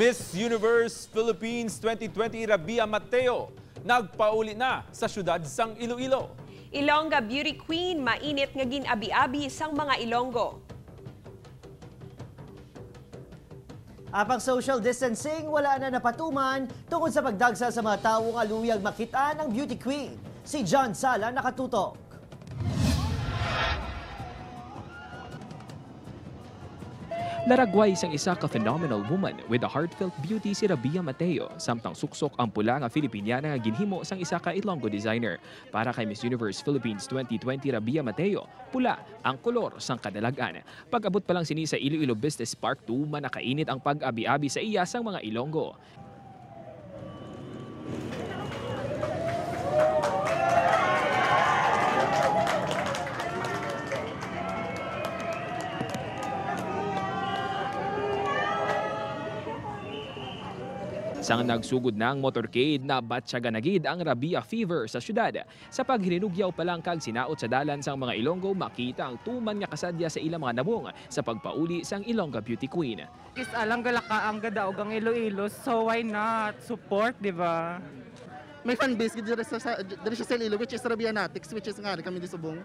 Miss Universe Philippines 2020 Rabia Mateo nagpauli na sa syudad sang Iloilo. Ilongga Beauty Queen mainit nga ginabi-abi sang mga Ilonggo. Apang social distancing, wala na napatuman tungkol sa pagdagsa sa mga tao nga luyag makita ng Beauty Queen. Si John Sala nakatutok. Laragway sang isa ka phenomenal woman with a heartfelt beauty si Rabia Mateo, samtang suksok ang pula nga Filipiniana nga ginhimo sang isa ka Ilonggo designer. Para kay Miss Universe Philippines 2020 Rabia Mateo, pula ang kolor sang kadalagan. Pag-abot pa lang sini sa Iloilo Business Park 2, nakainit ang pag-abi-abi sa iya sang mga Ilonggo. Sang nagsugod na ang motorcade na batsaganagid ang Rabia Fever sa syudad. Sa paghinugyaw pa lang kag sinaot sa dalan sang mga Ilonggo, makita ang tuman nga kasadya sa ilang mga nabong sa pagpauli sang Ilongga Beauty Queen. Is alang galaka ang gadaog ang Iloilo, so why not support, di ba? May fan base dito sa Iloilo, which is Rabianatics, which is nga kami di subong.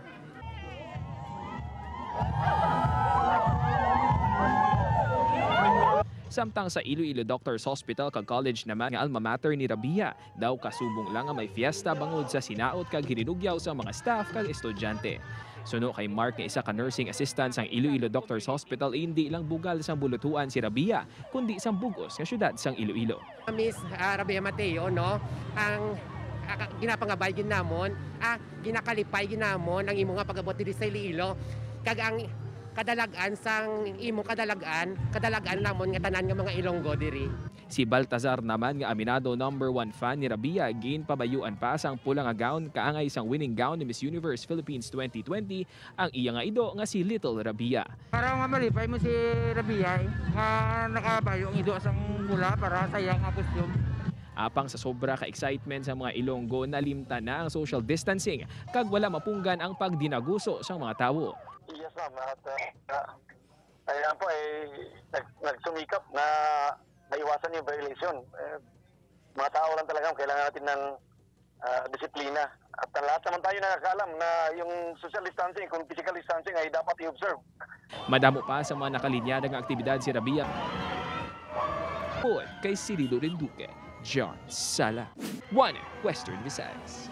Samtang sa Iloilo Doctors Hospital kag College naman nga alma mater ni Rabia, daw kasubong lang nga may fiesta bangod sa sinaot kag hinunugyaw sa mga staff kag estudyante. Suno kay Mark nga isa ka nursing assistant sang Iloilo Doctors Hospital, hindi lang bugal sang bulutuan si Rabia, kundi sang bugos nga syudad sang Iloilo. Miss Rabia Mateo, no, ang ginapangabay ginamon, ginakalipay ginamon ang imo nga pag-abot diri sa Iloilo, kag ang kadalagan sang imong kadalagan namon nga tanan nga mga Ilonggo diri. Si Baltazar naman nga aminado #1 fan ni Rabia, ginpabayuan pa sang pula nga gown kaangay sang winning gown ni Miss Universe Philippines 2020 ang iya nga ido nga si Little Rabia. Para nga malipay mo si Rabia, nga nakabayo ang ido sang pula para sa iya nga costume. Apang sa sobra ka excitement sa mga Ilonggo, nalimta na ang social distancing kag wala mapunggan ang pagdinaguso sang mga tawo. Yes ma'am, at ayan po nagsumikap na maiwasan yung violation. Mga tao lang talaga, kailangan natin ng disiplina. At lahat naman tayo nakakaalam na yung social distancing, kung physical distancing ay dapat i-observe. Madamo pa sa mga nakalinyadang aktibidad si Rabia. Kay Cirilo Renduque, John Sala, One Western Visayas.